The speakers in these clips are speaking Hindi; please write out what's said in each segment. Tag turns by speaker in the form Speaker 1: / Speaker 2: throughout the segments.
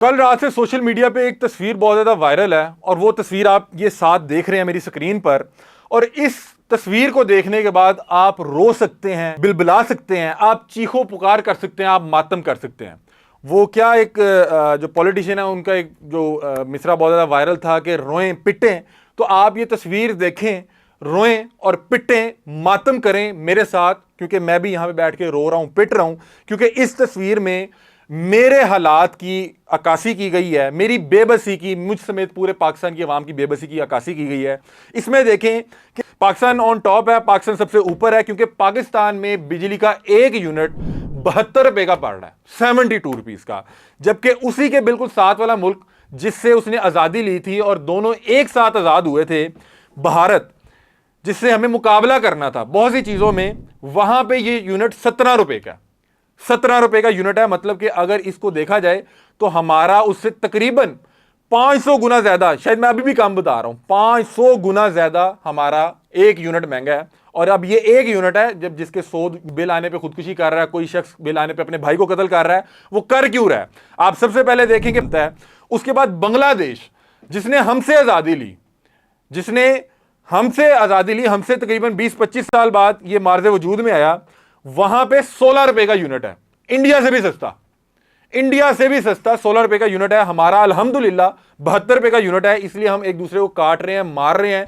Speaker 1: कल रात से सोशल मीडिया पे एक तस्वीर बहुत ज़्यादा वायरल है और वो तस्वीर आप ये साथ देख रहे हैं मेरी स्क्रीन पर। और इस तस्वीर को देखने के बाद आप रो सकते हैं, बिलबिला सकते हैं, आप चीखो पुकार कर सकते हैं, आप मातम कर सकते हैं। वो क्या एक जो पॉलिटिशियन है उनका एक जो मिसरा बहुत ज़्यादा वायरल था कि रोएं पिटें। तो आप ये तस्वीर देखें, रोएं और पिटें, मातम करें मेरे साथ, क्योंकि मैं भी यहाँ पे बैठ के रो रहा हूँ, पिट रहा हूँ, क्योंकि इस तस्वीर में मेरे हालात की अक्कासी की गई है, मेरी बेबसी की, मुझ समेत पूरे पाकिस्तान की आवाम की बेबसी की अक्कासी की गई है। इसमें देखें कि पाकिस्तान ऑन टॉप है, पाकिस्तान सबसे ऊपर है, क्योंकि पाकिस्तान में बिजली का एक यूनिट 72 रुपए का पड़ रहा है, 72 रुपीज का। जबकि उसी के बिल्कुल साथ वाला मुल्क जिससे उसने आज़ादी ली थी और दोनों एक साथ आज़ाद हुए थे, भारत, जिससे हमें मुकाबला करना था बहुत सी चीज़ों में, वहां पे ये यूनिट 17 रुपए का, 17 रुपए का यूनिट है। मतलब कि अगर इसको देखा जाए तो हमारा उससे तकरीबन 500 गुना ज्यादा, शायद मैं अभी भी कम बता रहा हूं, 500 गुना ज्यादा हमारा एक यूनिट महंगा है। और अब ये एक यूनिट है, जब जिसके 100 बिल आने पे खुदकुशी कर रहा है, कोई शख्स बिल आने पे अपने भाई को कत्ल कर रहा है, वो कर क्यों रहा है? आप सबसे पहले देखेंगे। उसके बाद बांग्लादेश, जिसने हमसे आजादी ली, जिसने हमसे आजादी ली, हमसे तकरीबन 20-25 साल बाद ये मार्ज़े वजूद में आया, वहां पे 16 रुपए का यूनिट है। इंडिया से भी सस्ता, इंडिया से भी सस्ता 16 रुपए का यूनिट है। हमारा अल्हम्दुलिल्लाह 72 रुपए का यूनिट है। इसलिए हम एक दूसरे को काट रहे हैं, मार रहे हैं।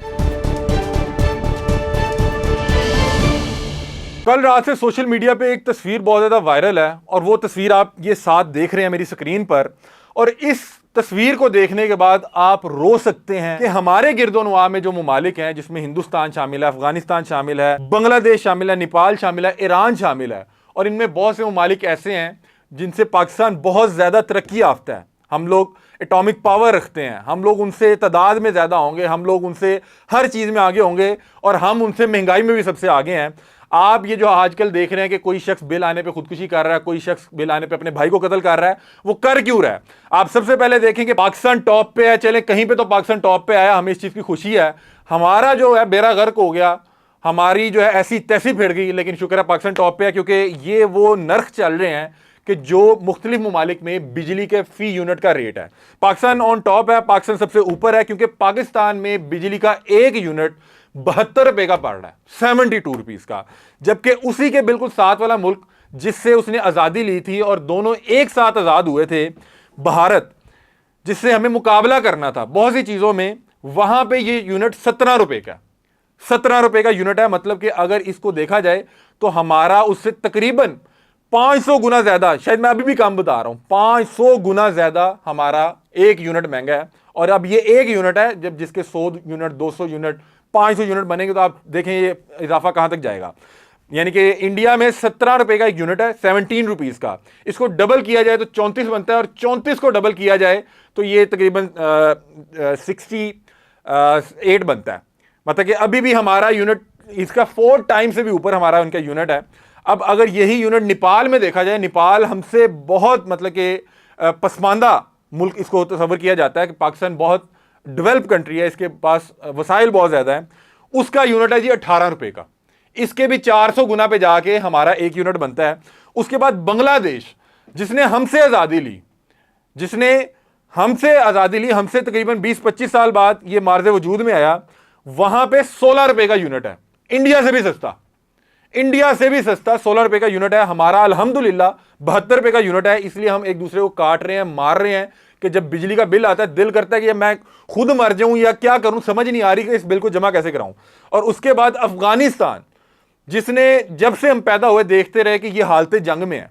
Speaker 1: कल रात से सोशल मीडिया पे एक तस्वीर बहुत ज्यादा वायरल है और वो तस्वीर आप ये साथ देख रहे हैं मेरी स्क्रीन पर। और इस तस्वीर को देखने के बाद आप रो सकते हैं कि हमारे गिरदोनवा में जो मुमालिक हैं, जिसमें हिंदुस्तान शामिल है, अफगानिस्तान शामिल है, बांग्लादेश शामिल है, नेपाल शामिल है, ईरान शामिल है, और इनमें बहुत से मुमालिक ऐसे हैं जिनसे पाकिस्तान बहुत ज्यादा तरक्की याफ्ता है। हम लोग एटॉमिक पावर रखते हैं, हम लोग उनसे तादाद में ज्यादा होंगे, हम लोग उनसे हर चीज में आगे होंगे, और हम उनसे महंगाई में भी सबसे आगे हैं। आप ये जो आजकल देख रहे हैं कि कोई शख्स बिल आने पे खुदकुशी कर रहा है, कोई शख्स बिल आने पे अपने भाई को कत्ल कर रहा है, वो कर क्यों रहा है? आप सबसे पहले देखें कि पाकिस्तान टॉप पे है। चले कहीं पे तो पाकिस्तान टॉप पे आया, हमें इस चीज की खुशी है। हमारा जो है बेड़ा गर्क हो गया, हमारी जो है ऐसी तैसी फिर गई, लेकिन शुक्र है पाकिस्तान टॉप पे है, क्योंकि ये वो नर्क चल रहे हैं कि जो मुख्तलिफ मुमालिक में बिजली के फी यूनिट का रेट है। पाकिस्तान ऑन टॉप है, पाकिस्तान सबसे ऊपर है, क्योंकि पाकिस्तान में बिजली का एक यूनिट 72 रुपए का पड़ रहा है, 72 रुपीज का। जबकि उसी के बिल्कुल साथ वाला मुल्क जिससे उसने आज़ादी ली थी और दोनों एक साथ आज़ाद हुए थे, भारत, जिससे हमें मुकाबला करना था बहुत सी चीज़ों में, वहां पे ये यूनिट 17 रुपए का, 17 रुपए का यूनिट है। मतलब कि अगर इसको देखा जाए तो हमारा उससे तकरीबन 500 गुना ज्यादा, शायद मैं अभी भी कम बता रहा हूं, 500 गुना ज्यादा हमारा एक यूनिट महंगा है। और अब ये एक यूनिट है, जब जिसके 100 यूनिट, 200 यूनिट, 500 यूनिट बनेंगे, तो आप देखें ये इजाफा कहां तक जाएगा। यानी कि इंडिया में 17 रुपए का एक यूनिट है, 17 रुपीज का। इसको डबल किया जाए तो 34 बनता है, और 34 को डबल किया जाए तो ये तकरीबन 68 बनता है। मतलब कि अभी भी हमारा यूनिट इसका 4 टाइम से भी ऊपर हमारा उनका यूनिट है। अब अगर यही यूनिट नेपाल में देखा जाए, नेपाल हमसे बहुत, मतलब कि पसमानदा मुल्क इसको तस्वर किया जाता है कि पाकिस्तान बहुत डेवलप कंट्री है, इसके पास वसाइल बहुत ज्यादा है, उसका यूनिट है जी 18 रुपए का। इसके भी 400 गुना पे जाके हमारा एक यूनिट बनता है। उसके बाद बांग्लादेश, जिसने हमसे आजादी ली, जिसने हमसे आजादी ली, हमसे तकरीबन 20-25 साल बाद ये मार्ज़े वजूद में आया, वहां पे 16 रुपए का यूनिट है। इंडिया से भी सस्ता, इंडिया से भी सस्ता 16 रुपए का यूनिट है। हमारा अल्हम्दुलिल्लाह 72 रुपए का यूनिट है। इसलिए हम एक दूसरे को काट रहे हैं, मार रहे हैं कि जब बिजली का बिल आता है, दिल करता है कि मैं खुद मर जाऊं या क्या करूं, समझ नहीं आ रही कि इस बिल को जमा कैसे कराऊं। और उसके बाद अफगानिस्तान, जिसने जब से हम पैदा हुए देखते रहे कि ये हालत जंग में है।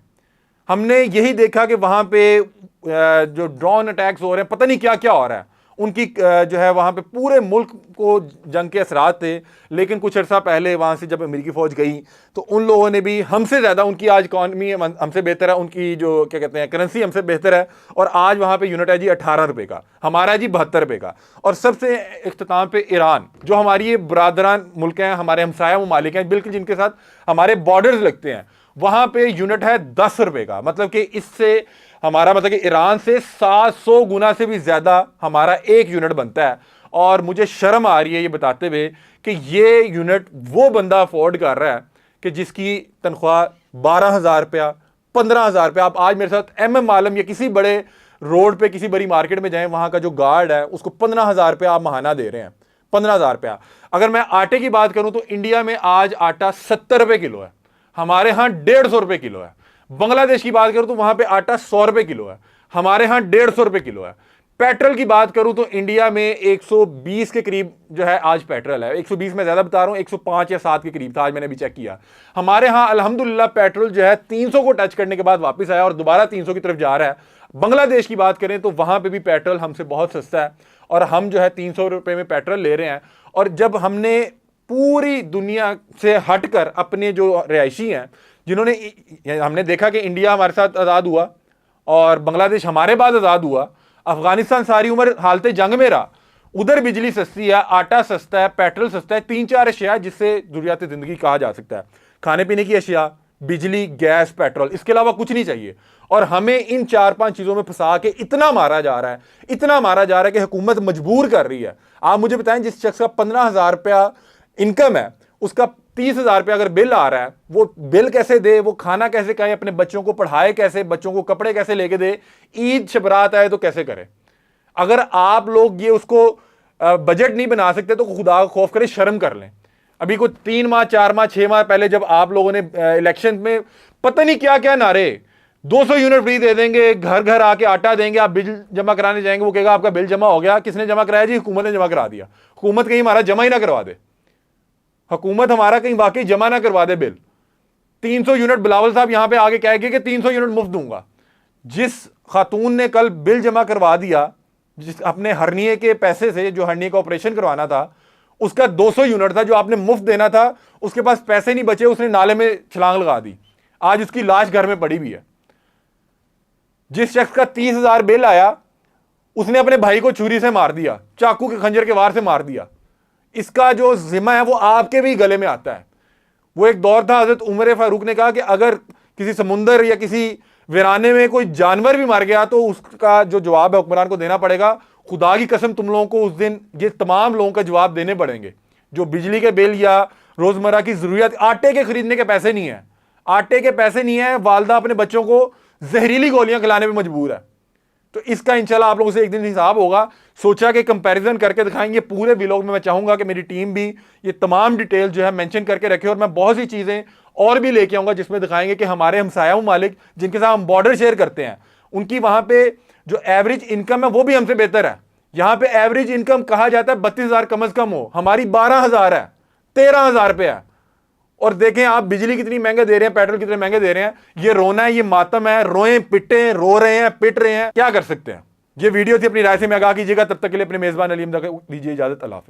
Speaker 1: हमने यही देखा कि वहां पे जो ड्रोन अटैक्स हो रहे हैं, पता नहीं क्या क्या हो रहा है, उनकी जो है वहां पे पूरे मुल्क को जंग के असरात थे। लेकिन कुछ अर्सा पहले वहां से जब अमेरिकी फौज गई तो उन लोगों ने भी हमसे ज्यादा, उनकी आज इकॉनमी हमसे बेहतर है, उनकी जो क्या कहते हैं करेंसी हमसे बेहतर है, और आज वहां पे यूनिट है जी 18 रुपए का, हमारा जी 72 रुपए का। और सबसे इख्तिताम पे ईरान, जो हमारी ये बरादरान मुल्क हैं, हमारे हमसाया मुमालिक हैं, बिल्कुल जिनके साथ हमारे बॉर्डर्स लगते हैं, वहां पे यूनिट है 10 रुपए का। मतलब कि इससे हमारा, मतलब कि ईरान से 700 गुना से भी ज्यादा हमारा एक यूनिट बनता है। और मुझे शर्म आ रही है ये बताते हुए कि ये यूनिट वो बंदा अफोर्ड कर रहा है कि जिसकी तनख्वाह 12,000 रुपया, 15,000 रुपया। आप आज मेरे साथ MM आलम या किसी बड़े रोड पे किसी बड़ी मार्केट में जाएं, वहां का जो गार्ड है उसको 15,000 रुपया आप महाना दे रहे हैं, 15,000 रुपया। अगर मैं आटे की बात करूं तो इंडिया में आज आटा 70 रुपए किलो है, हमारे यहां 150 रुपए किलो है। बांग्लादेश की बात करूं तो वहां पे आटा 100 रुपए किलो है, हमारे यहां 150 रुपए किलो है। पेट्रोल की बात करूं तो इंडिया में 120 के करीब जो है आज पेट्रोल है, 120 में ज्यादा बता रहा हूं, 105 या 7 के करीब था, आज मैंने भी चेक किया। हमारे यहां अल्हम्दुलिल्लाह पेट्रोल जो है 300 को टच करने के बाद वापस आया और दोबारा 300 की तरफ जा रहा है। बांग्लादेश की बात करें तो वहां पे भी पेट्रोल हमसे बहुत सस्ता है और हम जो है 300 रुपए में पेट्रोल ले रहे हैं। और जब हमने पूरी दुनिया से हटकर अपने जो रिहायशी हैं, जिन्होंने, हमने देखा कि इंडिया हमारे साथ आज़ाद हुआ और बांग्लादेश हमारे बाद आज़ाद हुआ, अफगानिस्तान सारी उम्र हालते जंग में रहा, उधर बिजली सस्ती है, आटा सस्ता है, पेट्रोल सस्ता है, 3-4 अशिया जिससे जरूरियात जिंदगी कहा जा सकता है, खाने पीने की अशिया, बिजली, गैस, पेट्रोल, इसके अलावा कुछ नहीं चाहिए। और हमें इन 4-5 चीजों में फंसा के इतना मारा जा रहा है, इतना मारा जा रहा है कि हुकूमत मजबूर कर रही है। आप मुझे बताएं, जिस शख्स का 15,000 रुपया इनकम है, उसका 30,000 रुपया अगर बिल आ रहा है, वो बिल कैसे दे, वो खाना कैसे खाए, अपने बच्चों को पढ़ाए कैसे, बच्चों को कपड़े कैसे लेके दे, ईद शबरात आए तो कैसे करे। अगर आप लोग ये उसको बजट नहीं बना सकते तो खुदा का खौफ करें, शर्म कर लें। अभी कुछ 3 माह 4 माह 6 माह पहले जब आप लोगों ने इलेक्शन में पता नहीं क्या क्या नारे, 200 यूनिट फ्री दे देंगे, घर घर आके आटा देंगे, आप बिल जमा कराने जाएंगे, वो कहेगा आपका बिल जमा हो गया। किसने जमा कराया जी? हुकूमत ने जमा करा दिया। हुकूमत कहीं हमारा जमा ही ना करवा दे, हुकूमत हमारा कहीं वाकई जमा ना करवा दे बिल। 300 यूनिट बिलावल साहब यहां पे आगे कहेंगे कि 300 यूनिट मुफ्त दूंगा। जिस खातून ने कल बिल जमा करवा दिया, जिस अपने हर्निये के पैसे से, जो हर्निये का ऑपरेशन करवाना था, उसका 200 यूनिट था जो आपने मुफ्त देना था, उसके पास पैसे नहीं बचे, उसने नाले में छलांग लगा दी, आज उसकी लाश घर में पड़ी हुई है। जिस शख्स का 30,000 बिल आया, उसने अपने भाई को छुरी से मार दिया, चाकू के खंजर के वार से मार दिया। इसका जो जिम्मा है वो आपके भी गले में आता है। वो एक दौर था, हजरत उमर फारूक ने कहा कि अगर किसी समुंदर या किसी वीराने में कोई जानवर भी मर गया तो उसका जो जवाब है हुक्मरान को देना पड़ेगा। खुदा की कसम तुम लोगों को उस दिन ये तमाम लोगों का जवाब देने पड़ेंगे। जो बिजली के बिल या रोजमर्रा की जरूरत, आटे के खरीदने के पैसे नहीं है, आटे के पैसे नहीं है, वालदा अपने बच्चों को जहरीली गोलियां खिलाने में मजबूर है। तो इसका इंशाल्लाह आप लोगों से एक दिन हिसाब होगा। सोचा कि कंपैरिजन करके दिखाएंगे पूरे व्लॉग में। मैं चाहूंगा कि मेरी टीम भी ये तमाम डिटेल जो है मेंशन करके रखे, और मैं बहुत सी चीजें और भी लेके आऊंगा जिसमें दिखाएंगे कि हमारे हमसाया ममालिक जिनके साथ हम बॉर्डर शेयर करते हैं, उनकी वहां पे जो एवरेज इनकम है वो भी हमसे बेहतर है। यहां पे एवरेज इनकम कहा जाता है 32,000 कम अज कम हो, हमारी 12,000 है, 13,000 रुपये है। और देखें आप बिजली कितनी महंगे दे रहे हैं, पेट्रोल कितने महंगे दे रहे हैं। ये रोना है, ये मातम है, रोएं पिटे, रो रहे हैं, पिट रहे हैं, क्या कर सकते हैं। ये वीडियो थी, अपनी राय से में आगाह कीजिएगा। तब तक के लिए अपने मेजबान अलीम दीजिए इजाजत। अल्लाह हाफ़िज़।